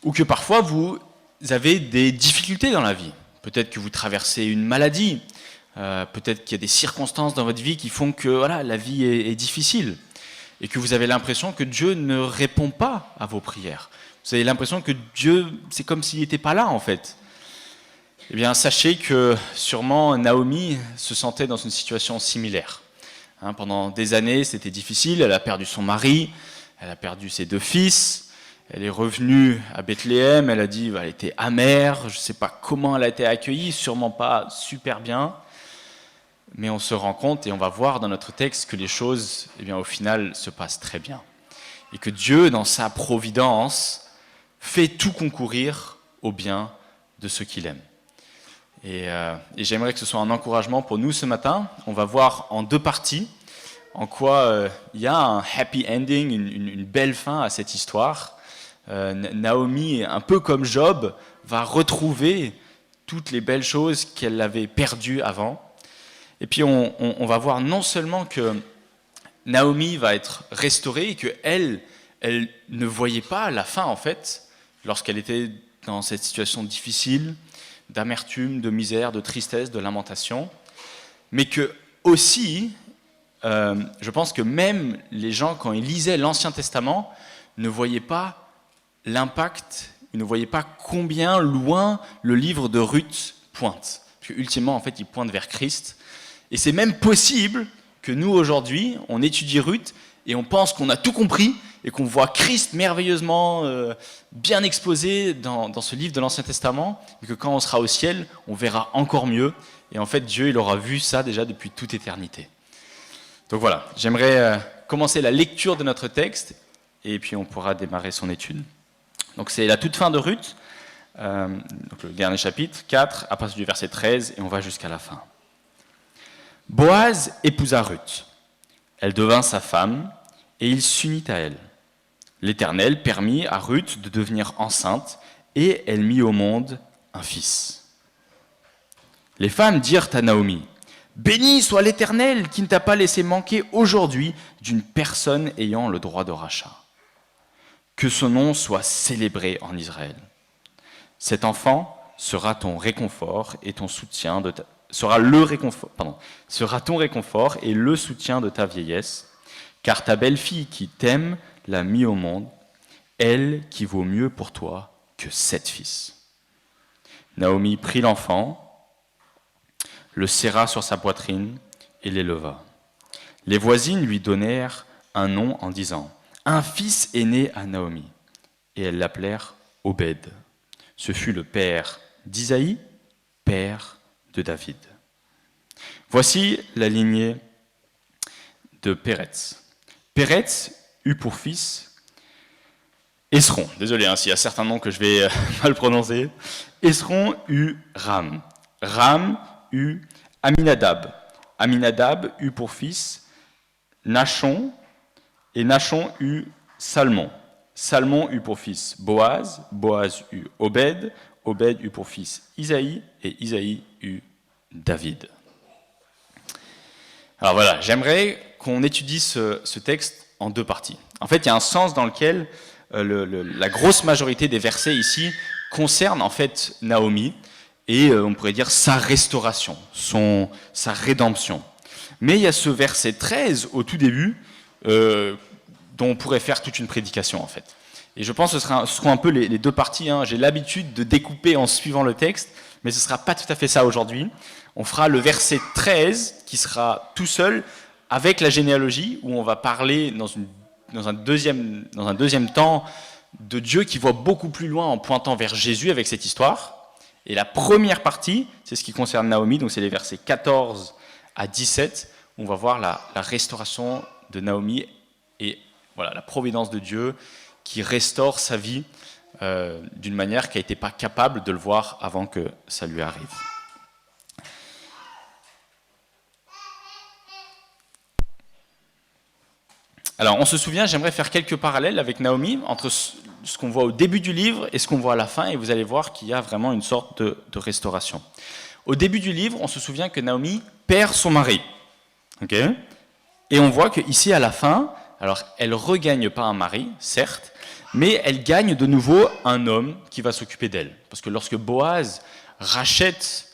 ou que parfois vous avez des difficultés dans la vie. Peut-être que vous traversez une maladie, peut-être qu'il y a des circonstances dans votre vie qui font que voilà, la vie est difficile et que vous avez l'impression que Dieu ne répond pas à vos prières. Vous avez l'impression que Dieu, c'est comme s'il n'était pas là en fait. Eh bien, sachez que sûrement Naomi se sentait dans une situation similaire. Pendant des années, c'était difficile, elle a perdu son mari, elle a perdu ses 2 fils, elle est revenue à Bethléem, elle a dit qu'elle était amère, je ne sais pas comment elle a été accueillie, sûrement pas super bien, mais on se rend compte et on va voir dans notre texte que les choses, eh bien, au final, se passent très bien. Et que Dieu, dans sa providence, fait tout concourir au bien de ceux qu'il aime. Et j'aimerais que ce soit un encouragement pour nous ce matin. On va voir en 2 parties en quoi il y a un happy ending, une belle fin à cette histoire. Naomi, un peu comme Job, va retrouver toutes les belles choses qu'elle avait perdues avant. Et puis on va voir non seulement que Naomi va être restaurée et qu'elle ne voyait pas la fin en fait, lorsqu'elle était dans cette situation difficile, d'amertume, de misère, de tristesse, de lamentation, mais que aussi, je pense que même les gens, quand ils lisaient l'Ancien Testament, ne voyaient pas l'impact, ils ne voyaient pas combien loin le livre de Ruth pointe. Parce qu'ultimement, en fait, il pointe vers Christ. Et c'est même possible que nous, aujourd'hui, on étudie Ruth et on pense qu'on a tout compris et qu'on voit Christ merveilleusement bien exposé dans ce livre de l'Ancien Testament, et que quand on sera au ciel, on verra encore mieux. Et en fait, Dieu, il aura vu ça déjà depuis toute éternité. Donc voilà, j'aimerais commencer la lecture de notre texte, et puis on pourra démarrer son étude. Donc c'est la toute fin de Ruth, donc le dernier chapitre, 4, à partir du verset 13, et on va jusqu'à la fin. Boaz épousa Ruth. Elle devint sa femme, et il s'unit à elle. L'Éternel permit à Ruth de devenir enceinte, et elle mit au monde un fils. Les femmes dirent à Naomi, « Béni soit l'Éternel qui ne t'a pas laissé manquer aujourd'hui d'une personne ayant le droit de rachat. Que son nom soit célébré en Israël. Cet enfant sera ton réconfort et ton soutien de sera ton réconfort et le soutien de ta vieillesse, car ta belle-fille qui t'aime l'a mis au monde, elle qui vaut mieux pour toi que 7 fils. » Naomi prit l'enfant, le serra sur sa poitrine et l'éleva. Les voisines lui donnèrent un nom en disant « Un fils est né à Naomi » et elles l'appelèrent Obed. Ce fut le père d'Isaïe, père de David. Voici la lignée de Péretz. Péretz eut pour fils Esron. Désolé s'il y a certains noms que je vais mal prononcer. Esron eut Ram. Ram eut Aminadab. Aminadab eut pour fils Nachon. Et Nachon eut Salmon. Salmon eut pour fils Boaz. Boaz eut Obed. Obed eut pour fils Isaïe. Et Isaïe eut David. Alors voilà, j'aimerais qu'on étudie ce texte en 2 parties. En fait, il y a un sens dans lequel la grosse majorité des versets ici concerne en fait Naomi et on pourrait dire sa restauration, sa rédemption. Mais il y a ce verset 13 au tout début dont on pourrait faire toute une prédication en fait. Et je pense que ce seront un peu les 2 parties. J'ai l'habitude de découper en suivant le texte, mais ce ne sera pas tout à fait ça aujourd'hui. On fera le verset 13 qui sera tout seul avec la généalogie où on va parler dans un deuxième temps de Dieu qui voit beaucoup plus loin en pointant vers Jésus avec cette histoire. Et la première partie, c'est ce qui concerne Naomi, donc c'est les versets 14 à 17, où on va voir la restauration de Naomi et voilà, la providence de Dieu qui restaure sa vie d'une manière qu'elle n'était pas capable de le voir avant que ça lui arrive. Alors, on se souvient, j'aimerais faire quelques parallèles avec Naomi, entre ce qu'on voit au début du livre et ce qu'on voit à la fin, et vous allez voir qu'il y a vraiment une sorte de restauration. Au début du livre, on se souvient que Naomi perd son mari. Okay, et on voit qu'ici, à la fin, Alors, elle ne regagne pas un mari, certes, mais elle gagne de nouveau un homme qui va s'occuper d'elle. Parce que lorsque Boaz rachète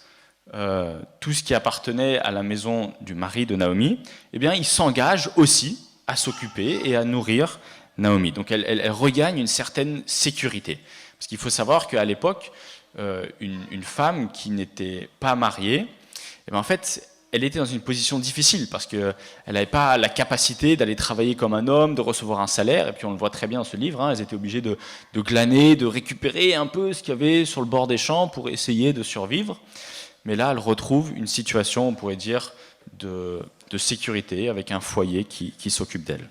tout ce qui appartenait à la maison du mari de Naomi, eh bien, il s'engage aussi à s'occuper et à nourrir Naomi. Donc, elle regagne une certaine sécurité. Parce qu'il faut savoir qu'à l'époque, une femme qui n'était pas mariée, eh bien, en fait, elle était dans une position difficile parce qu'elle n'avait pas la capacité d'aller travailler comme un homme, de recevoir un salaire, et puis on le voit très bien dans ce livre, elles étaient obligées de glaner, de récupérer un peu ce qu'il y avait sur le bord des champs pour essayer de survivre. Mais là, elle retrouve une situation, on pourrait dire, de sécurité, avec un foyer qui s'occupe d'elle.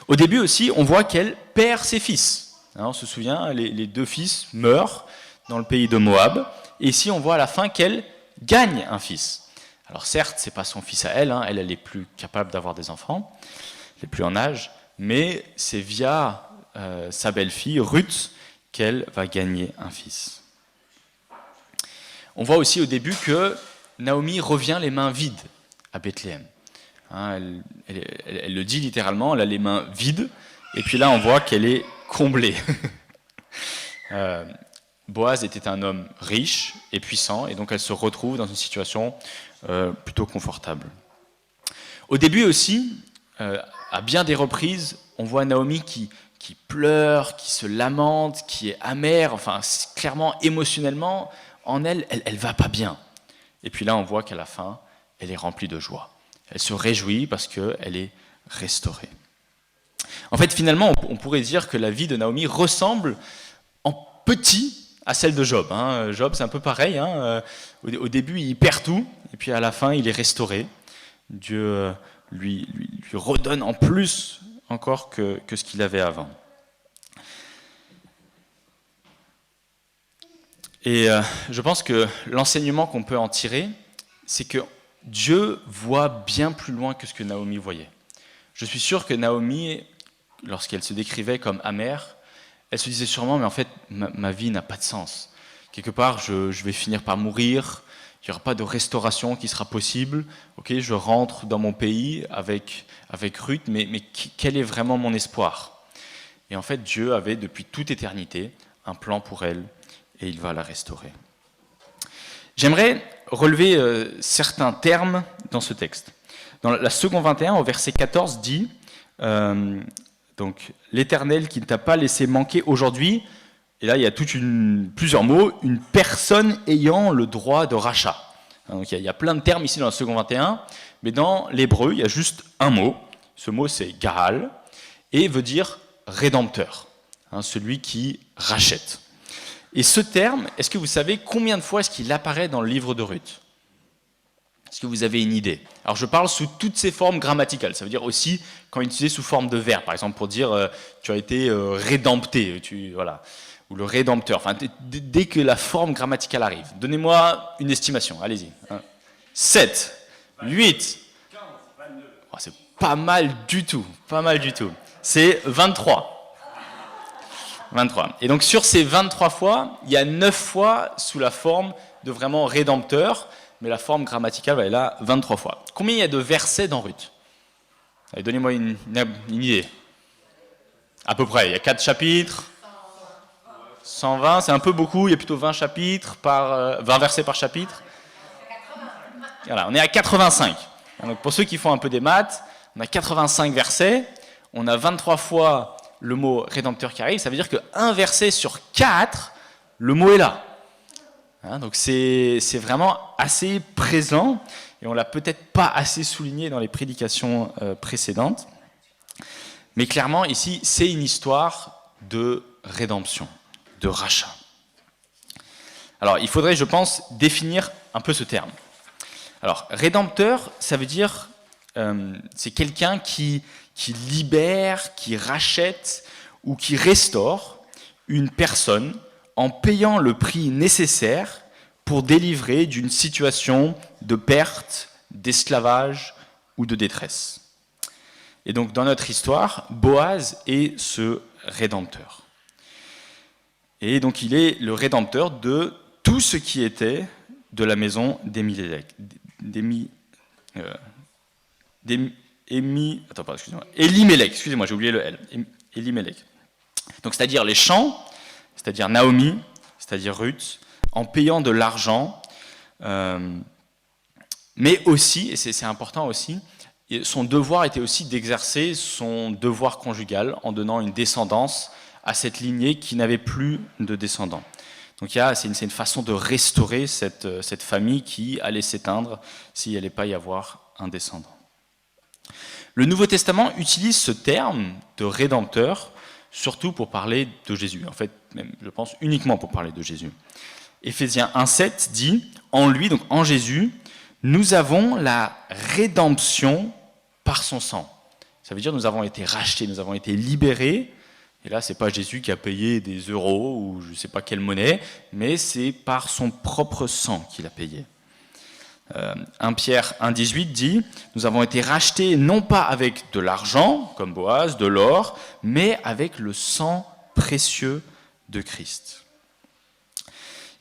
Au début aussi, on voit qu'elle perd ses fils. On se souvient, les 2 fils meurent dans le pays de Moab, et ici on voit à la fin qu'elle gagne un fils. Alors certes, ce n'est pas son fils à elle, elle est plus capable d'avoir des enfants, elle est plus en âge, mais c'est via sa belle-fille, Ruth, qu'elle va gagner un fils. On voit aussi au début que Naomi revient les mains vides à Bethléem. Elle le dit littéralement, elle a les mains vides, et puis là on voit qu'elle est comblée. Boaz était un homme riche et puissant, et donc elle se retrouve dans une situation plutôt confortable. Au début aussi, à bien des reprises, on voit Naomi qui pleure, qui se lamente, qui est amère, enfin clairement émotionnellement, en elle va pas bien. Et puis là, on voit qu'à la fin, elle est remplie de joie. Elle se réjouit parce qu'elle est restaurée. En fait, finalement, on pourrait dire que la vie de Naomi ressemble en petit à celle de Job. Job, c'est un peu pareil. Au début, il perd tout, et puis à la fin, il est restauré. Dieu lui redonne en plus encore que ce qu'il avait avant. Et je pense que l'enseignement qu'on peut en tirer, c'est que Dieu voit bien plus loin que ce que Naomi voyait. Je suis sûr que Naomi, lorsqu'elle se décrivait comme amère, elle se disait sûrement, mais en fait, ma vie n'a pas de sens. Quelque part, je vais finir par mourir, il n'y aura pas de restauration qui sera possible. Ok, je rentre dans mon pays avec Ruth, mais quel est vraiment mon espoir? Et en fait, Dieu avait depuis toute éternité un plan pour elle, et il va la restaurer. J'aimerais relever certains termes dans ce texte. Dans la seconde 21, au verset 14, dit donc l'Éternel qui ne t'a pas laissé manquer aujourd'hui, et là il y a plusieurs mots, une personne ayant le droit de rachat. Donc il y a plein de termes ici dans la seconde 21, mais dans l'hébreu il y a juste un mot, ce mot c'est Gaal, et veut dire rédempteur, celui qui rachète. Et ce terme, est-ce que vous savez combien de fois est-ce qu'il apparaît dans le livre de Ruth? Est-ce que vous avez une idée? Alors je parle sous toutes ses formes grammaticales, ça veut dire aussi quand utilisé sous forme de verbe, par exemple pour dire tu as été rédempté, voilà, ou le rédempteur, enfin dès que la forme grammaticale arrive. Donnez-moi une estimation, allez-y. 7, 8, oh, c'est pas mal du tout, c'est 23. 23. Et donc sur ces 23 fois, il y a 9 fois sous la forme de vraiment rédempteur, mais la forme grammaticale elle est là 23 fois. Combien il y a de versets dans Ruth? Allez, donnez-moi une idée. À peu près, il y a 4 chapitres. 120, c'est un peu beaucoup, il y a plutôt 20 chapitres 20 versets par chapitre. Voilà, on est à 85. Donc pour ceux qui font un peu des maths, on a 85 versets, on a 23 fois le mot rédempteur qui arrive, ça veut dire qu'un verset sur 4, le mot est là. Donc c'est vraiment assez présent, et on ne l'a peut-être pas assez souligné dans les prédications précédentes. Mais clairement, ici, c'est une histoire de rédemption, de rachat. Alors, il faudrait, je pense, définir un peu ce terme. Alors, rédempteur, ça veut dire, c'est quelqu'un qui libère, qui rachète ou qui restaure une personne en payant le prix nécessaire pour délivrer d'une situation de perte, d'esclavage ou de détresse. Et donc, dans notre histoire, Boaz est ce rédempteur. Et donc, il est le rédempteur de tout ce qui était de la maison d'Elimelech. Elimelech, excusez-moi, j'ai oublié le L. Elimelech. Donc c'est-à-dire les champs, c'est-à-dire Naomi, c'est-à-dire Ruth, en payant de l'argent, mais aussi, et c'est important aussi, son devoir était aussi d'exercer son devoir conjugal en donnant une descendance à cette lignée qui n'avait plus de descendants. Donc c'est une façon de restaurer cette famille qui allait s'éteindre s'il n'allait pas y avoir un descendant. Le Nouveau Testament utilise ce terme de rédempteur surtout pour parler de Jésus. En fait, même, je pense uniquement pour parler de Jésus. Éphésiens 1,7 dit « En lui, donc en Jésus, nous avons la rédemption par son sang. » Ça veut dire nous avons été rachetés, nous avons été libérés. Et là, ce n'est pas Jésus qui a payé des euros ou je ne sais pas quelle monnaie, mais c'est par son propre sang qu'il a payé. 1 Pierre 1,18 dit « Nous avons été rachetés non pas avec de l'argent, comme Boaz, de l'or, mais avec le sang précieux de Christ. »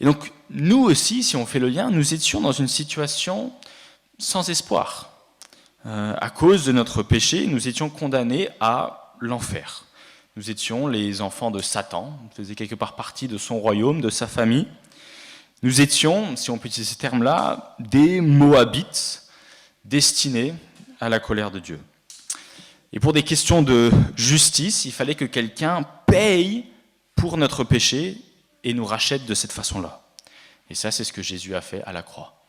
Et donc, nous aussi, si on fait le lien, nous étions dans une situation sans espoir. À cause de notre péché, nous étions condamnés à l'enfer. Nous étions les enfants de Satan, on faisait quelque part partie de son royaume, de sa famille. Nous étions, si on peut utiliser ce terme-là, des Moabites destinés à la colère de Dieu. Et pour des questions de justice, il fallait que quelqu'un paye pour notre péché et nous rachète de cette façon-là. Et ça, c'est ce que Jésus a fait à la croix.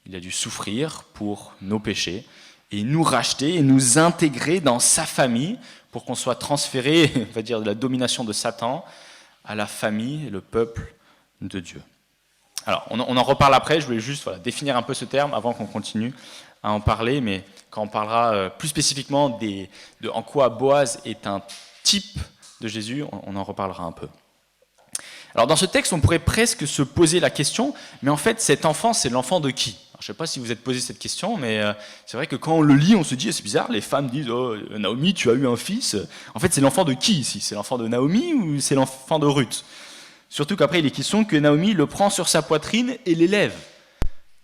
Il a dû souffrir pour nos péchés et nous racheter et nous intégrer dans sa famille pour qu'on soit transféré, on va dire, de la domination de Satan à la famille et le peuple de Dieu. Alors, on en reparle après, je voulais juste définir un peu ce terme avant qu'on continue à en parler, mais quand on parlera plus spécifiquement de en quoi Boaz est un type de Jésus, on en reparlera un peu. Alors dans ce texte, on pourrait presque se poser la question, mais en fait, cet enfant, c'est l'enfant de qui ? Alors, je ne sais pas si vous êtes posé cette question, mais c'est vrai que quand on le lit, on se dit, c'est bizarre, les femmes disent, oh, Naomi, tu as eu un fils. En fait, c'est l'enfant de qui ici ? C'est l'enfant de Naomi ou c'est l'enfant de Ruth ? Surtout qu'après, il est question que Naomi le prend sur sa poitrine et l'élève.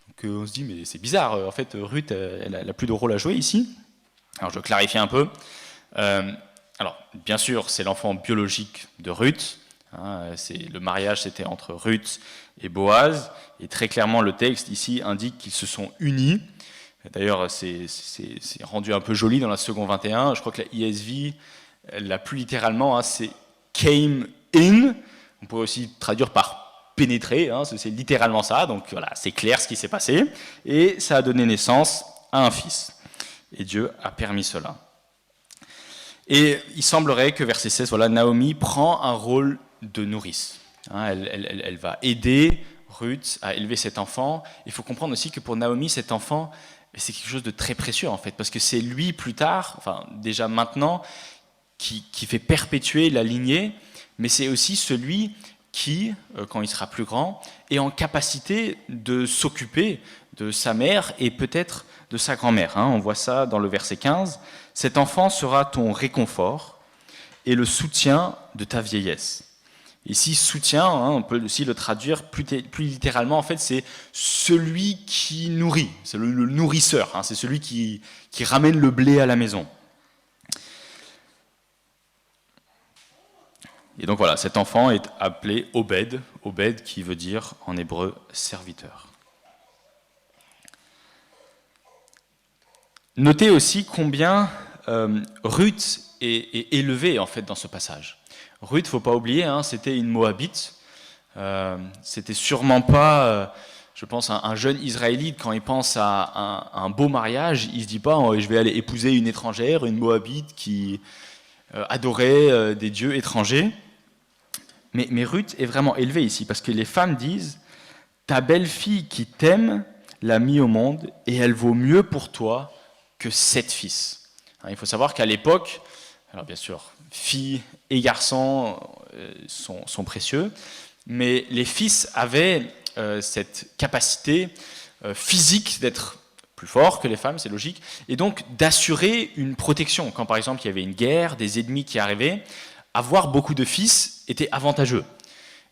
Donc on se dit, mais c'est bizarre, en fait, Ruth, elle n'a plus de rôle à jouer ici. Alors je vais clarifier un peu. Alors, bien sûr, c'est l'enfant biologique de Ruth. Le mariage, c'était entre Ruth et Boaz. Et très clairement, le texte ici indique qu'ils se sont unis. D'ailleurs, c'est rendu un peu joli dans la seconde 21. Je crois que la ESV l'a plus littéralement, c'est « came in ». On pourrait aussi traduire par pénétrer, c'est littéralement ça, donc voilà, c'est clair ce qui s'est passé, et ça a donné naissance à un fils. Et Dieu a permis cela. Et il semblerait que, verset 16, Naomi prend un rôle de nourrice. Elle va aider Ruth à élever cet enfant. Il faut comprendre aussi que pour Naomi, cet enfant, c'est quelque chose de très précieux en fait, parce que c'est lui plus tard, enfin déjà maintenant, qui fait perpétuer la lignée, mais c'est aussi celui qui, quand il sera plus grand, est en capacité de s'occuper de sa mère et peut-être de sa grand-mère. On voit ça dans le verset 15. « Cet enfant sera ton réconfort et le soutien de ta vieillesse. » Ici, soutien, on peut aussi le traduire plus littéralement, en fait, c'est celui qui nourrit, c'est le nourrisseur, c'est celui qui ramène le blé à la maison. Et donc voilà, cet enfant est appelé Obed, Obed qui veut dire en hébreu serviteur. Notez aussi combien Ruth est élevée en fait dans ce passage. Ruth, faut pas oublier, c'était une Moabite. C'était sûrement pas, je pense, un jeune Israélite quand il pense à un beau mariage, il se dit pas je vais aller épouser une étrangère, une Moabite qui adorait des dieux étrangers. Mais Ruth est vraiment élevée ici, parce que les femmes disent « Ta belle-fille qui t'aime l'a mis au monde, et elle vaut mieux pour toi que 7 fils. » Il faut savoir qu'à l'époque, alors bien sûr, filles et garçons sont précieux, mais les fils avaient cette capacité physique d'être plus forts que les femmes, c'est logique, et donc d'assurer une protection. Quand par exemple il y avait une guerre, des ennemis qui arrivaient, avoir beaucoup de fils était avantageux.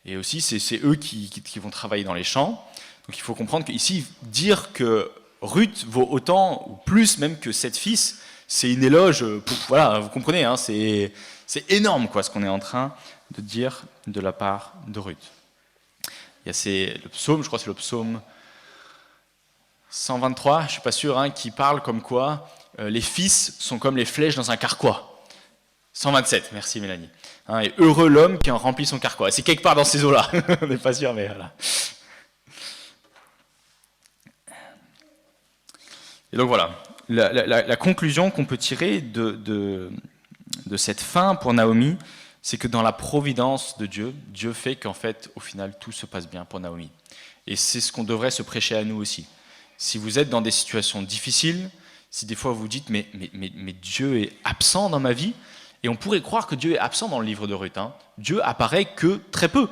Et aussi, c'est eux qui vont travailler dans les champs. Donc il faut comprendre qu'ici, dire que Ruth vaut autant, ou plus même que 7 fils, c'est une éloge, voilà, vous comprenez, hein, c'est énorme quoi, ce qu'on est en train de dire de la part de Ruth. Il y a le psaume, je crois que c'est le psaume 123, je ne suis pas sûr, hein, qui parle comme quoi les fils sont comme les flèches dans un carquois. 127, merci Mélanie. Hein, et heureux l'homme qui en remplit son carquois. C'est quelque part dans ces eaux-là, on n'est pas sûr, mais voilà. Et donc voilà, la conclusion qu'on peut tirer de cette fin pour Naomi, c'est que dans la providence de Dieu, Dieu fait qu'en fait, au final, tout se passe bien pour Naomi. Et c'est ce qu'on devrait se prêcher à nous aussi. Si vous êtes dans des situations difficiles, si des fois vous dites mais Dieu est absent dans ma vie, et on pourrait croire que Dieu est absent dans le livre de Ruth, hein. Dieu apparaît que très peu.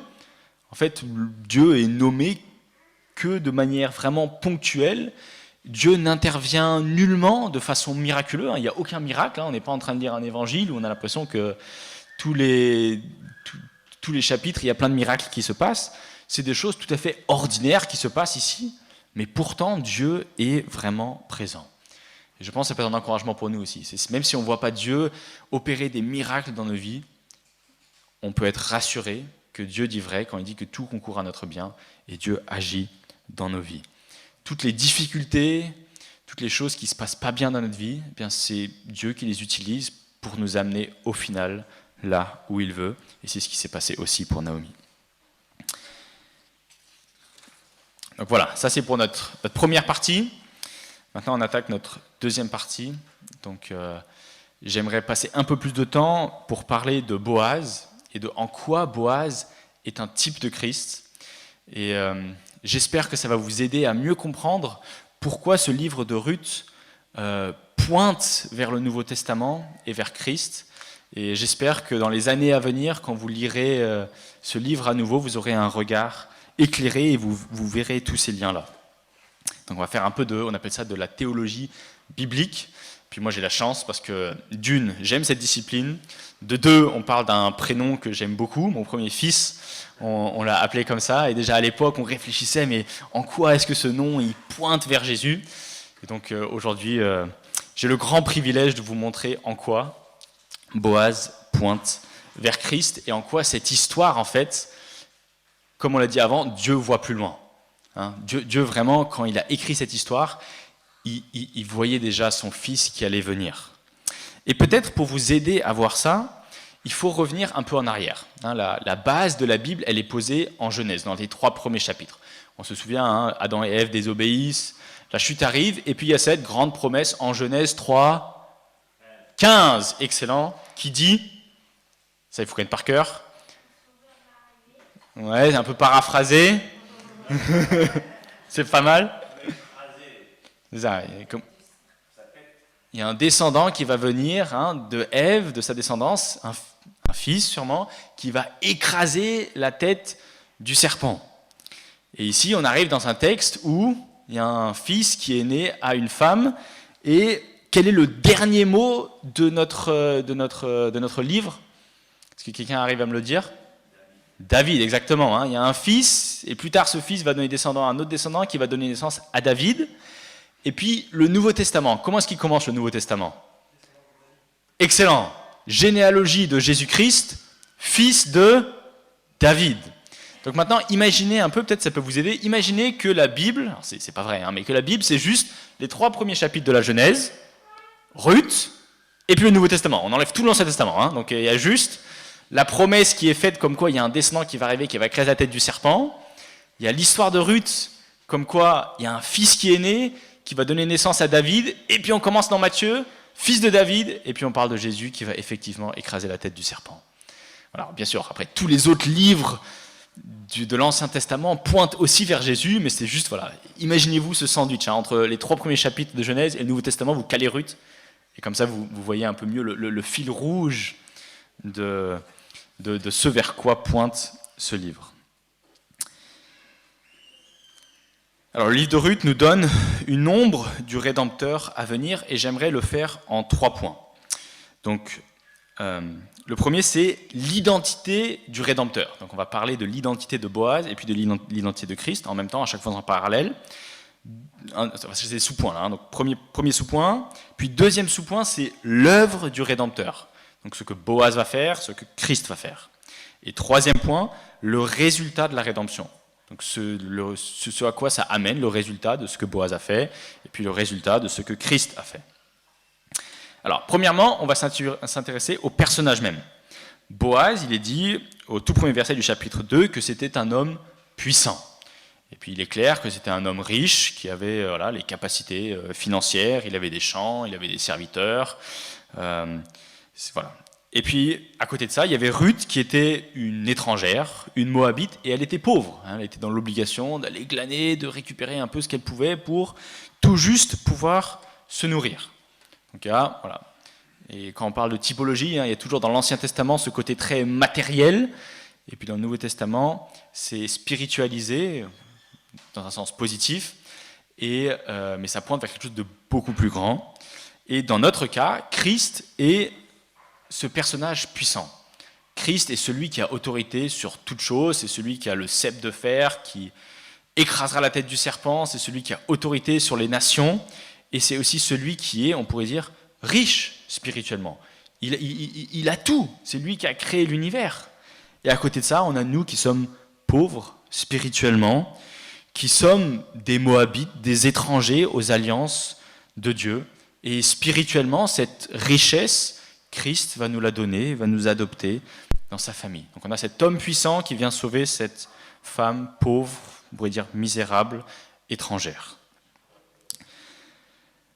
En fait, Dieu est nommé que de manière vraiment ponctuelle. Dieu n'intervient nullement de façon miraculeuse, hein. Il n'y a aucun miracle, hein. On n'est pas en train de lire un évangile où on a l'impression que tous les chapitres, il y a plein de miracles qui se passent. C'est des choses tout à fait ordinaires qui se passent ici, mais pourtant Dieu est vraiment présent. Et je pense que ça peut être un encouragement pour nous aussi. Même si on ne voit pas Dieu opérer des miracles dans nos vies, on peut être rassuré que Dieu dit vrai quand il dit que tout concourt à notre bien et Dieu agit dans nos vies. Toutes les difficultés, toutes les choses qui ne se passent pas bien dans notre vie, eh bien c'est Dieu qui les utilise pour nous amener au final là où il veut. Et c'est ce qui s'est passé aussi pour Naomi. Donc voilà, ça c'est pour notre première partie. Maintenant on attaque notre deuxième partie. Donc j'aimerais passer un peu plus de temps pour parler de Boaz et de en quoi Boaz est un type de Christ. Et j'espère que ça va vous aider à mieux comprendre pourquoi ce livre de Ruth pointe vers le Nouveau Testament et vers Christ. Et j'espère que dans les années à venir, quand vous lirez ce livre à nouveau, vous aurez un regard éclairé et vous verrez tous ces liens-là. Donc on va faire un peu on appelle ça de la théologie biblique. Puis moi j'ai la chance parce que d'une, j'aime cette discipline. De deux, on parle d'un prénom que j'aime beaucoup, mon premier fils, on l'a appelé comme ça. Et déjà à l'époque, on réfléchissait, mais en quoi est-ce que ce nom il pointe vers Jésus? Et donc aujourd'hui, j'ai le grand privilège de vous montrer en quoi Boaz pointe vers Christ et en quoi cette histoire, en fait, comme on l'a dit avant, Dieu voit plus loin. Hein, Dieu vraiment, quand il a écrit cette histoire, il voyait déjà son fils qui allait venir. Et peut-être pour vous aider à voir ça, il faut revenir un peu en arrière. Hein, la base de la Bible, elle est posée en Genèse, dans les 3 premiers chapitres. On se souvient, hein, Adam et Ève désobéissent, la chute arrive, et puis il y a cette grande promesse en Genèse 3, 15, excellent, qui dit, ça il faut connaître par cœur, ouais, un peu paraphrasé, c'est pas mal. C'est ça, il y a un descendant qui va venir, hein, de Ève, de sa descendance, un fils sûrement, qui va écraser la tête du serpent. Et ici, on arrive dans un texte où il y a un fils qui est né à une femme, et quel est le dernier mot de notre livre? Est-ce que quelqu'un arrive à me le dire? David, exactement. Hein. Il y a un fils, et plus tard ce fils va donner descendant à un autre descendant qui va donner naissance à David. Et puis le Nouveau Testament, comment est-ce qu'il commence le Nouveau Testament? Excellent. Généalogie de Jésus-Christ, fils de David. Donc maintenant, imaginez un peu, peut-être ça peut vous aider, imaginez que la Bible, c'est pas vrai, hein, mais que la Bible c'est juste les 3 premiers chapitres de la Genèse, Ruth, et puis le Nouveau Testament. On enlève tout l'Ancien Testament, hein, donc il y a juste la promesse qui est faite comme quoi il y a un descendant qui va arriver, qui va écraser la tête du serpent. Il y a l'histoire de Ruth, comme quoi il y a un fils qui est né, qui va donner naissance à David, et puis on commence dans Matthieu, fils de David, et puis on parle de Jésus qui va effectivement écraser la tête du serpent. Voilà, bien sûr, après tous les autres livres de l'Ancien Testament pointent aussi vers Jésus, mais c'est juste, voilà, imaginez-vous ce sandwich, hein, entre les 3 premiers chapitres de Genèse et le Nouveau Testament, vous calez Ruth, et comme ça vous voyez un peu mieux le fil rouge de ce vers quoi pointe ce livre. Alors, le livre de Ruth nous donne une ombre du Rédempteur à venir, et j'aimerais le faire en 3 points. Donc, le premier, c'est l'identité du Rédempteur. Donc, on va parler de l'identité de Boaz et puis de l'identité de Christ, en même temps, à chaque fois en parallèle. C'est des sous-points là. Donc premier sous-point. Puis deuxième sous-point, c'est l'œuvre du Rédempteur. Donc ce que Boaz va faire, ce que Christ va faire. Et troisième point, le résultat de la rédemption. Donc ce à quoi ça amène, le résultat de ce que Boaz a fait, et puis le résultat de ce que Christ a fait. Alors, premièrement, on va s'intéresser au personnage même. Boaz, il est dit au tout premier verset du chapitre 2 que c'était un homme puissant. Et puis il est clair que c'était un homme riche qui avait les capacités financières, il avait des champs, il avait des serviteurs. Voilà. Et puis, à côté de ça, il y avait Ruth qui était une étrangère, une Moabite, et elle était pauvre. Elle était dans l'obligation d'aller glaner, de récupérer un peu ce qu'elle pouvait pour tout juste pouvoir se nourrir. Donc là, voilà. Et quand on parle de typologie, il y a toujours dans l'Ancien Testament ce côté très matériel, et puis dans le Nouveau Testament, c'est spiritualisé, dans un sens positif, mais ça pointe vers quelque chose de beaucoup plus grand. Et dans notre cas, Christ est ce personnage puissant. Christ est celui qui a autorité sur toute chose, c'est celui qui a le sceptre de fer, qui écrasera la tête du serpent, c'est celui qui a autorité sur les nations, et c'est aussi celui qui est, on pourrait dire, riche spirituellement. Il a tout, c'est lui qui a créé l'univers. Et à côté de ça, on a nous qui sommes pauvres spirituellement, qui sommes des Moabites, des étrangers aux alliances de Dieu. Et spirituellement, cette richesse, Christ va nous la donner, va nous adopter dans sa famille. Donc on a cet homme puissant qui vient sauver cette femme pauvre, on pourrait dire misérable, étrangère.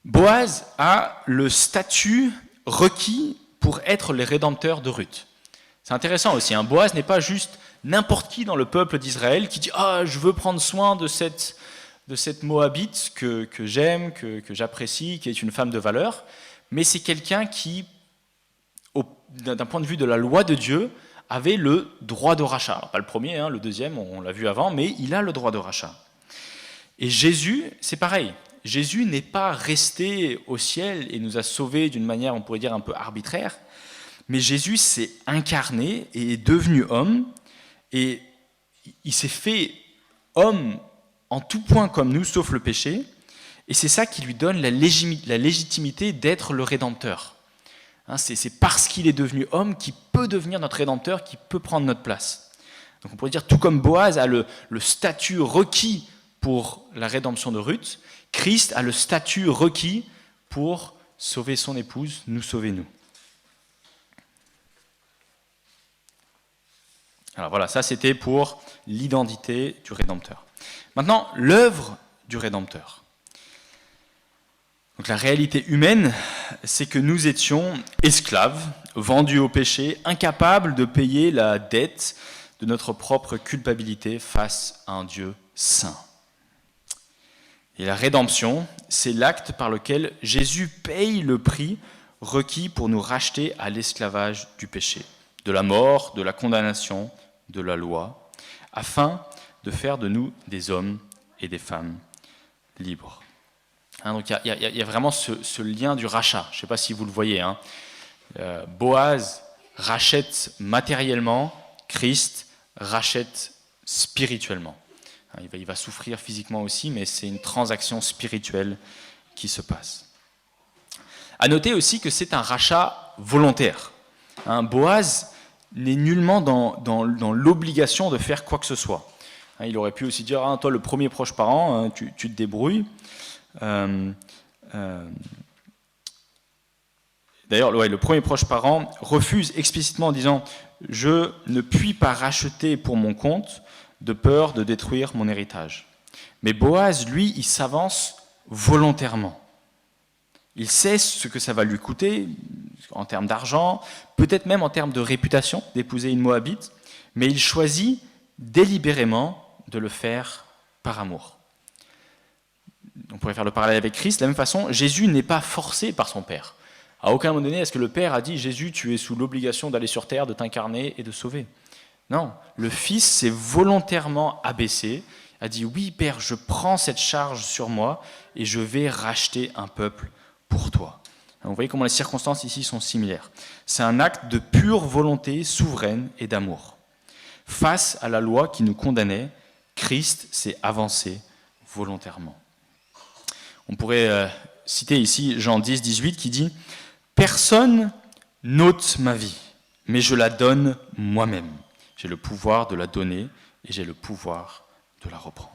Boaz a le statut requis pour être le rédempteur de Ruth. C'est intéressant aussi, Boaz n'est pas juste n'importe qui dans le peuple d'Israël qui dit « Ah, je veux prendre soin de cette Moabite que j'aime, que j'apprécie, qui est une femme de valeur », mais c'est quelqu'un qui, d'un point de vue de la loi de Dieu, avait le droit de rachat. Alors, pas le premier, le deuxième, on l'a vu avant, mais il a le droit de rachat. Et Jésus, c'est pareil. Jésus n'est pas resté au ciel et nous a sauvés d'une manière, on pourrait dire, un peu arbitraire, mais Jésus s'est incarné et est devenu homme, et il s'est fait homme en tout point comme nous, sauf le péché, et c'est ça qui lui donne la légitimité d'être le Rédempteur. C'est parce qu'il est devenu homme qu'il peut devenir notre Rédempteur, qu'il peut prendre notre place. Donc on pourrait dire, tout comme Boaz a le statut requis pour la rédemption de Ruth, Christ a le statut requis pour sauver son épouse, nous sauver nous. Alors voilà, ça c'était pour l'identité du Rédempteur. Maintenant, l'œuvre du Rédempteur. Donc la réalité humaine, c'est que nous étions esclaves, vendus au péché, incapables de payer la dette de notre propre culpabilité face à un Dieu saint. Et la rédemption, c'est l'acte par lequel Jésus paye le prix requis pour nous racheter à l'esclavage du péché, de la mort, de la condamnation, de la loi, afin de faire de nous des hommes et des femmes libres. Donc il y a vraiment ce lien du rachat. Je ne sais pas si vous le voyez. Boaz rachète matériellement, Christ rachète spirituellement. Il va souffrir physiquement aussi, mais c'est une transaction spirituelle qui se passe. À noter aussi que c'est un rachat volontaire. Boaz n'est nullement dans l'obligation de faire quoi que ce soit. Il aurait pu aussi dire, toi le premier proche parent, tu te débrouilles. D'ailleurs, le premier proche parent refuse explicitement en disant « Je ne puis pas racheter pour mon compte de peur de détruire mon héritage. » Mais Boaz, lui, il s'avance volontairement. Il sait ce que ça va lui coûter en termes d'argent, peut-être même en termes de réputation d'épouser une Moabite, mais il choisit délibérément de le faire par amour. On pourrait faire le parallèle avec Christ. De la même façon, Jésus n'est pas forcé par son Père. À aucun moment donné, est-ce que le Père a dit « Jésus, tu es sous l'obligation d'aller sur terre, de t'incarner et de sauver ». Non, le Fils s'est volontairement abaissé, a dit « Oui, Père, je prends cette charge sur moi et je vais racheter un peuple pour toi ». Vous voyez comment les circonstances ici sont similaires. C'est un acte de pure volonté souveraine et d'amour. Face à la loi qui nous condamnait, Christ s'est avancé volontairement. On pourrait citer ici Jean 10, 18 qui dit « Personne n'ôte ma vie, mais je la donne moi-même. J'ai le pouvoir de la donner et j'ai le pouvoir de la reprendre. »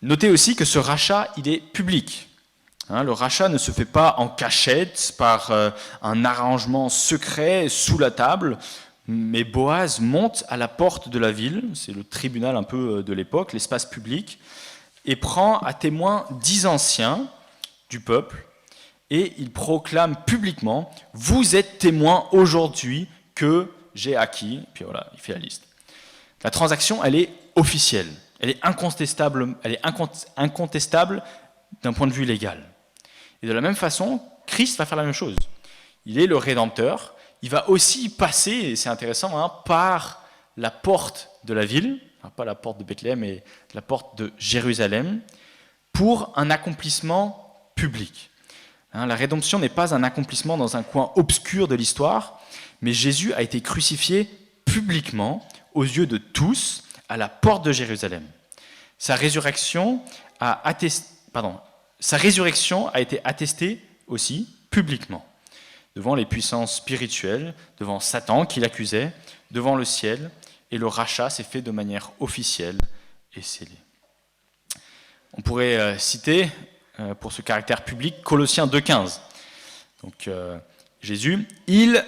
Notez aussi que ce rachat, il est public. Le rachat ne se fait pas en cachette, par un arrangement secret sous la table, mais Boaz monte à la porte de la ville, c'est le tribunal un peu de l'époque, l'espace public, et prend à témoin 10 anciens du peuple, et il proclame publiquement « Vous êtes témoins aujourd'hui que j'ai acquis », puis voilà, il fait la liste. La transaction, elle est officielle, elle est incontestable d'un point de vue légal. Et de la même façon, Christ va faire la même chose. Il est le Rédempteur. Il va aussi passer, et c'est intéressant, par la porte de la ville, pas la porte de Bethléem, mais la porte de Jérusalem, pour un accomplissement public. La rédemption n'est pas un accomplissement dans un coin obscur de l'histoire, mais Jésus a été crucifié publiquement, aux yeux de tous, à la porte de Jérusalem. Sa résurrection a été attestée aussi publiquement, devant les puissances spirituelles, devant Satan qui l'accusait, devant le ciel, et le rachat s'est fait de manière officielle et scellée. On pourrait citer, pour ce caractère public, Colossiens 2,15. Donc Jésus, il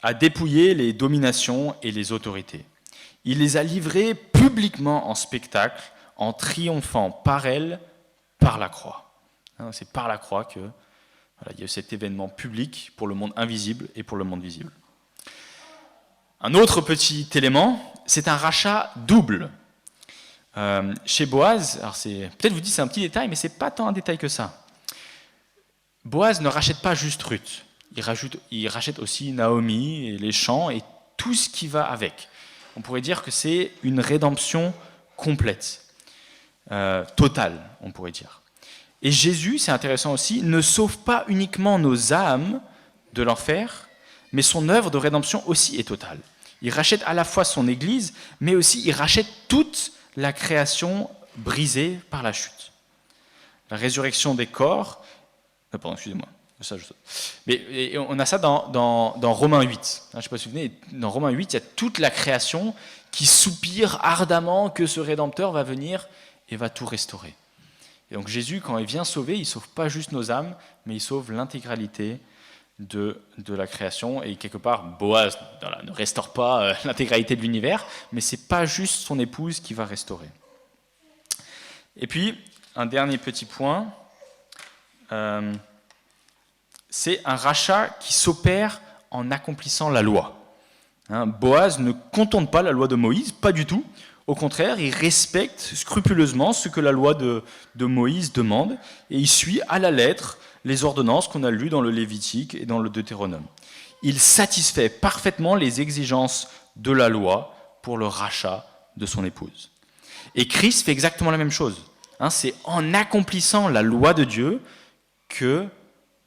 a dépouillé les dominations et les autorités. Il les a livrées publiquement en spectacle, en triomphant par elles, par la croix. C'est par la croix qu'il y a eu cet événement public pour le monde invisible et pour le monde visible. Un autre petit élément, c'est un rachat double. Chez Boaz, alors peut-être vous dites c'est un petit détail, mais ce n'est pas tant un détail que ça. Boaz ne rachète pas juste Ruth, il rachète aussi Naomi, et les champs et tout ce qui va avec. On pourrait dire que c'est une rédemption complète, totale, on pourrait dire. Et Jésus, c'est intéressant aussi, ne sauve pas uniquement nos âmes de l'enfer, mais son œuvre de rédemption aussi est totale. Il rachète à la fois son Église, mais aussi il rachète toute la création brisée par la chute. La résurrection des corps... pardon, excusez-moi. Mais on a ça dans Romains 8. Je ne sais pas si vous vous souvenez, dans Romains 8, il y a toute la création qui soupire ardemment que ce Rédempteur va venir et va tout restaurer. Et donc Jésus, quand il vient sauver, il ne sauve pas juste nos âmes, mais il sauve l'intégralité de la création. Et quelque part, Boaz ne restaure pas l'intégralité de l'univers, mais ce n'est pas juste son épouse qui va restaurer. Et puis, un dernier petit point, c'est un rachat qui s'opère en accomplissant la loi. Boaz ne contourne pas la loi de Moïse, pas du tout. Au contraire, il respecte scrupuleusement ce que la loi de Moïse demande et il suit à la lettre les ordonnances qu'on a lues dans le Lévitique et dans le Deutéronome. Il satisfait parfaitement les exigences de la loi pour le rachat de son épouse. Et Christ fait exactement la même chose. C'est en accomplissant la loi de Dieu que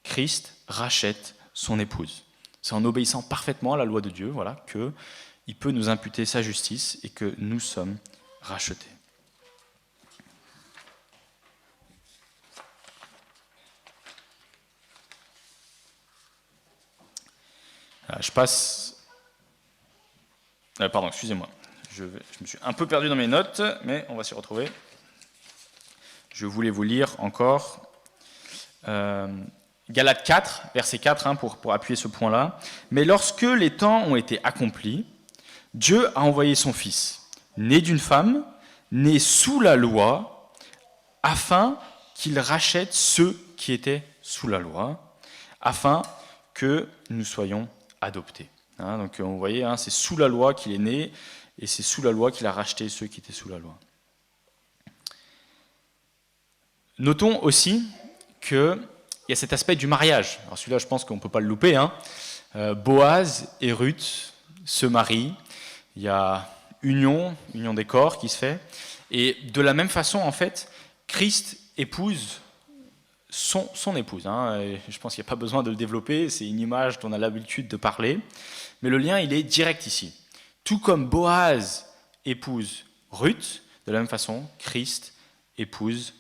Christ rachète son épouse. C'est en obéissant parfaitement à la loi de Dieu, qu'il peut nous imputer sa justice et que nous sommes rachetés. Je passe... pardon, excusez-moi. Je me suis un peu perdu dans mes notes, mais on va s'y retrouver. Je voulais vous lire encore Galates 4, verset 4, pour appuyer ce point-là. « Mais lorsque les temps ont été accomplis, Dieu a envoyé son Fils, né d'une femme, né sous la loi, afin qu'il rachète ceux qui étaient sous la loi, afin que nous soyons adoptés. » Donc vous voyez, c'est sous la loi qu'il est né, et c'est sous la loi qu'il a racheté ceux qui étaient sous la loi. Notons aussi qu'il y a cet aspect du mariage. Alors celui-là, je pense qu'on ne peut pas le louper. Boaz et Ruth se marient. Il y a union des corps qui se fait. Et de la même façon, en fait, Christ épouse son épouse. Et je pense qu'il n'y a pas besoin de le développer. C'est une image dont on a l'habitude de parler. Mais le lien, il est direct ici. Tout comme Boaz épouse Ruth, de la même façon, Christ épouse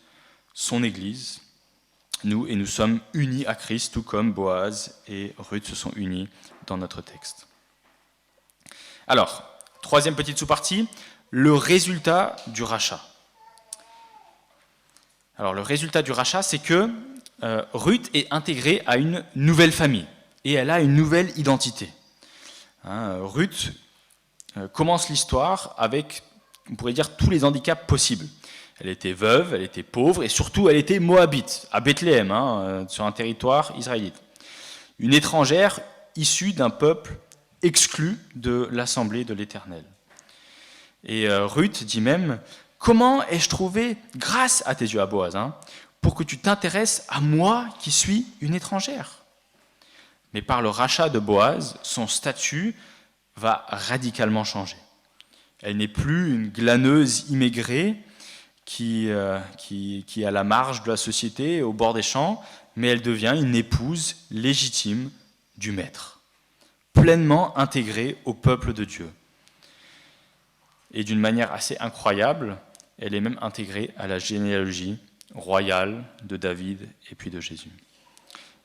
son Église, et nous sommes unis à Christ, tout comme Boaz et Ruth se sont unis dans notre texte. Alors, troisième petite sous-partie, le résultat du rachat. Alors, le résultat du rachat, c'est que Ruth est intégrée à une nouvelle famille et elle a une nouvelle identité. Ruth commence l'histoire avec, on pourrait dire, tous les handicaps possibles. Elle était veuve, elle était pauvre et surtout elle était moabite, à Bethléem, sur un territoire israélite. Une étrangère issue d'un peuple exclu de l'assemblée de l'Éternel. Et Ruth dit même, comment ai-je trouvé grâce à tes yeux, à Boaz, pour que tu t'intéresses à moi qui suis une étrangère? Mais par le rachat de Boaz, son statut va radicalement changer. Elle n'est plus une glaneuse immigrée qui est à la marge de la société, au bord des champs, mais elle devient une épouse légitime du Maître, pleinement intégrée au peuple de Dieu. Et d'une manière assez incroyable, elle est même intégrée à la généalogie royale de David et puis de Jésus.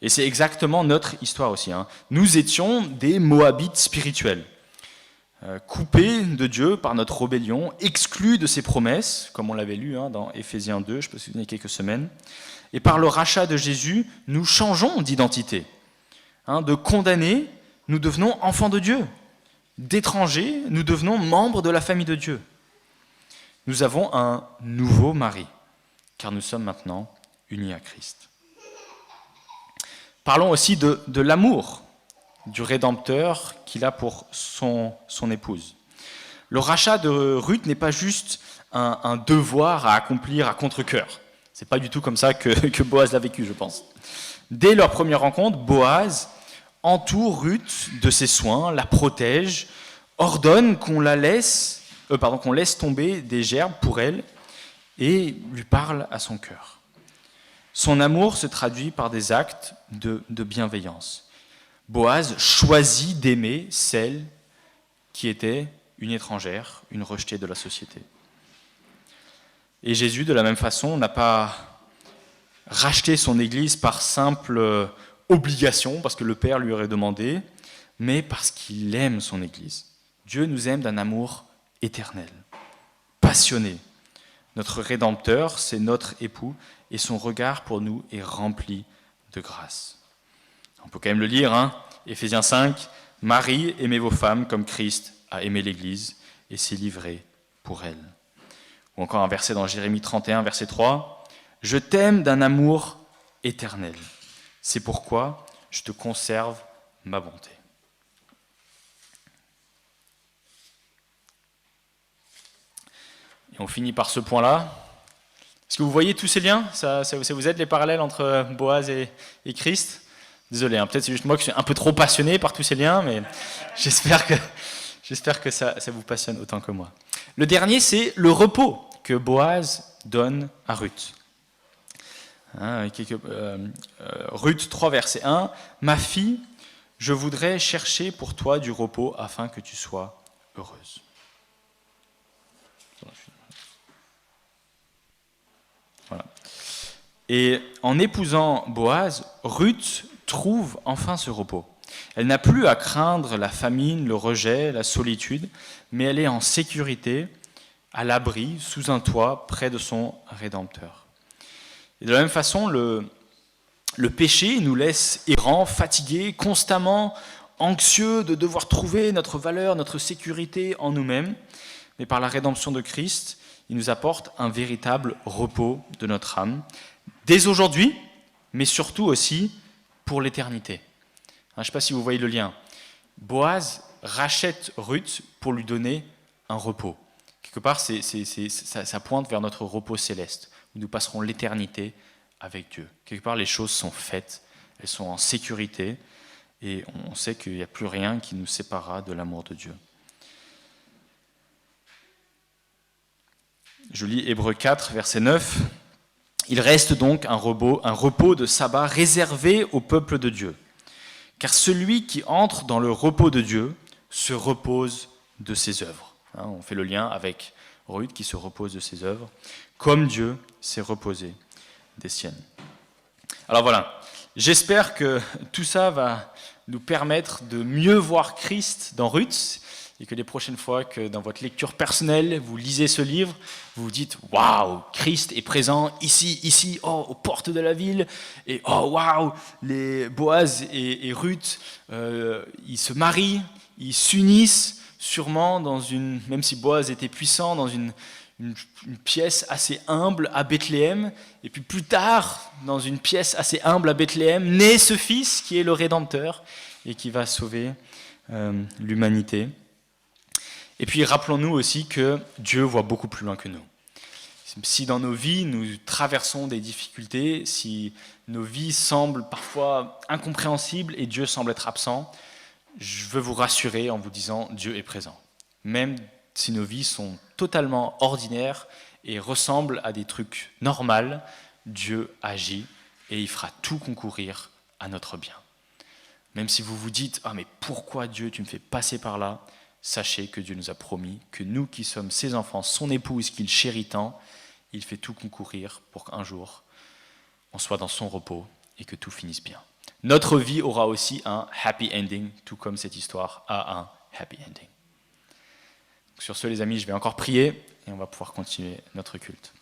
Et c'est exactement notre histoire aussi. Nous étions des Moabites spirituels, coupés de Dieu par notre rébellion, exclus de ses promesses, comme on l'avait lu dans Éphésiens 2, je peux me souvenir il y a quelques semaines. Et par le rachat de Jésus, nous changeons d'identité. De condamnés, nous devenons enfants de Dieu. D'étrangers, nous devenons membres de la famille de Dieu. Nous avons un nouveau mari, car nous sommes maintenant unis à Christ. Parlons aussi de l'amour du Rédempteur qu'il a pour son épouse. Le rachat de Ruth n'est pas juste un devoir à accomplir à contre-cœur. C'est pas du tout comme ça que Boaz l'a vécu, je pense. Dès leur première rencontre, Boaz entoure Ruth de ses soins, la protège, ordonne qu'on laisse tomber des gerbes pour elle et lui parle à son cœur. Son amour se traduit par des actes de bienveillance. Boaz choisit d'aimer celle qui était une étrangère, une rejetée de la société. Et Jésus, de la même façon, n'a pas racheté son Église par simple obligation, parce que le Père lui aurait demandé, mais parce qu'il aime son Église. Dieu nous aime d'un amour éternel, passionné. Notre Rédempteur, c'est notre époux, et son regard pour nous est rempli de grâce. On peut quand même le lire, Éphésiens 5, « Marie, aimez vos femmes comme Christ a aimé l'Église et s'est livré pour elle. » Ou encore un verset dans Jérémie 31, verset 3, « Je t'aime d'un amour éternel. C'est pourquoi je te conserve ma bonté. » Et on finit par ce point-là. Est-ce que vous voyez tous ces liens? Ça vous aide les parallèles entre Boaz et Christ? Désolé, peut-être c'est juste moi qui suis un peu trop passionné par tous ces liens, mais j'espère que ça vous passionne autant que moi. Le dernier, c'est le repos que Boaz donne à Ruth. Ruth 3, verset 1, « Ma fille, je voudrais chercher pour toi du repos afin que tu sois heureuse. » Voilà. Et en épousant Boaz, Ruth trouve enfin ce repos. Elle n'a plus à craindre la famine, le rejet, la solitude, mais elle est en sécurité, à l'abri, sous un toit, près de son Rédempteur. Et de la même façon, le péché nous laisse errants, fatigués, constamment anxieux de devoir trouver notre valeur, notre sécurité en nous-mêmes. Mais par la rédemption de Christ, il nous apporte un véritable repos de notre âme, dès aujourd'hui, mais surtout aussi pour l'éternité. Je ne sais pas si vous voyez le lien. Boaz rachète Ruth pour lui donner un repos. Quelque part, ça pointe vers notre repos céleste, où nous passerons l'éternité avec Dieu. Quelque part, les choses sont faites, elles sont en sécurité, et on sait qu'il n'y a plus rien qui nous séparera de l'amour de Dieu. Je lis Hébreux 4, verset 9. « Il reste donc un repos de sabbat réservé au peuple de Dieu. Car celui qui entre dans le repos de Dieu se repose de ses œuvres. » On fait le lien avec Ruth qui se repose de ses œuvres. comme Dieu s'est reposé des siennes. Alors voilà, j'espère que tout ça va nous permettre de mieux voir Christ dans Ruth, et que les prochaines fois que dans votre lecture personnelle, vous lisez ce livre, vous vous dites « Waouh, Christ est présent ici, oh, aux portes de la ville, et oh, waouh, les Boaz et Ruth, ils se marient, ils s'unissent, sûrement dans une, même si Boaz était puissant, dans une pièce assez humble à Bethléem, et puis plus tard, dans une pièce assez humble à Bethléem, naît ce fils qui est le Rédempteur et qui va sauver l'humanité. Et puis rappelons-nous aussi que Dieu voit beaucoup plus loin que nous. Si dans nos vies nous traversons des difficultés, si nos vies semblent parfois incompréhensibles et Dieu semble être absent, je veux vous rassurer en vous disant Dieu est présent. Même si nos vies sont totalement ordinaires et ressemblent à des trucs normaux, Dieu agit et il fera tout concourir à notre bien. Même si vous vous dites « Ah mais pourquoi Dieu, tu me fais passer par là ?» Sachez que Dieu nous a promis que nous qui sommes ses enfants, son épouse qu'il chérit tant, il fait tout concourir pour qu'un jour on soit dans son repos et que tout finisse bien. Notre vie aura aussi un happy ending, tout comme cette histoire a un happy ending. Sur ce, les amis, je vais encore prier et on va pouvoir continuer notre culte.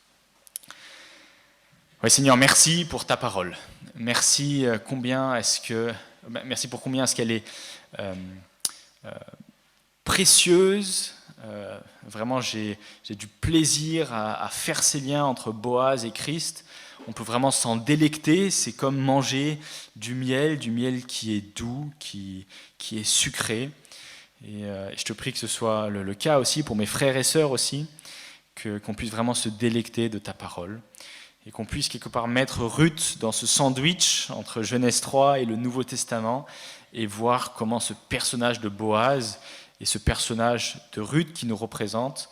Oui, Seigneur, merci pour ta parole. Merci pour combien est-ce qu'elle est précieuse. Vraiment, j'ai du plaisir à faire ces liens entre Boaz et Christ. On peut vraiment s'en délecter. C'est comme manger du miel qui est doux, qui est sucré. Et je te prie que ce soit le cas aussi pour mes frères et sœurs aussi, qu'on puisse vraiment se délecter de ta parole et qu'on puisse quelque part mettre Ruth dans ce sandwich entre Genèse 3 et le Nouveau Testament et voir comment ce personnage de Boaz et ce personnage de Ruth qui nous représente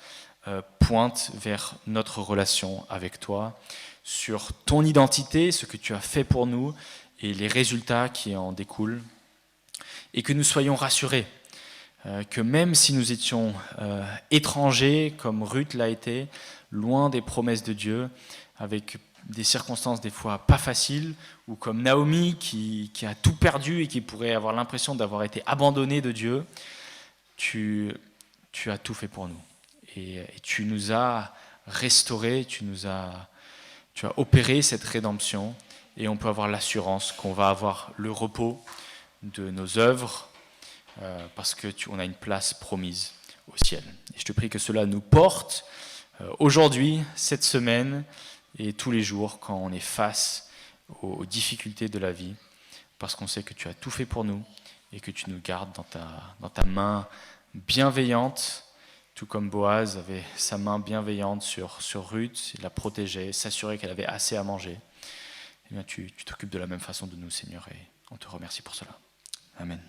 pointe vers notre relation avec toi, sur ton identité, ce que tu as fait pour nous et les résultats qui en découlent, et que nous soyons rassurés. Que même si nous étions étrangers, comme Ruth l'a été, loin des promesses de Dieu, avec des circonstances des fois pas faciles, ou comme Naomi qui a tout perdu et qui pourrait avoir l'impression d'avoir été abandonnée de Dieu, tu as tout fait pour nous. Et tu nous as restaurés, tu as opéré cette rédemption, et on peut avoir l'assurance qu'on va avoir le repos de nos œuvres, parce qu'on a une place promise au ciel. Et je te prie que cela nous porte aujourd'hui, cette semaine, et tous les jours quand on est face aux difficultés de la vie, parce qu'on sait que tu as tout fait pour nous et que tu nous gardes dans ta main bienveillante, tout comme Boaz avait sa main bienveillante sur Ruth, il la protégeait, s'assurait qu'elle avait assez à manger. Eh bien, tu t'occupes de la même façon de nous, Seigneur, et on te remercie pour cela. Amen.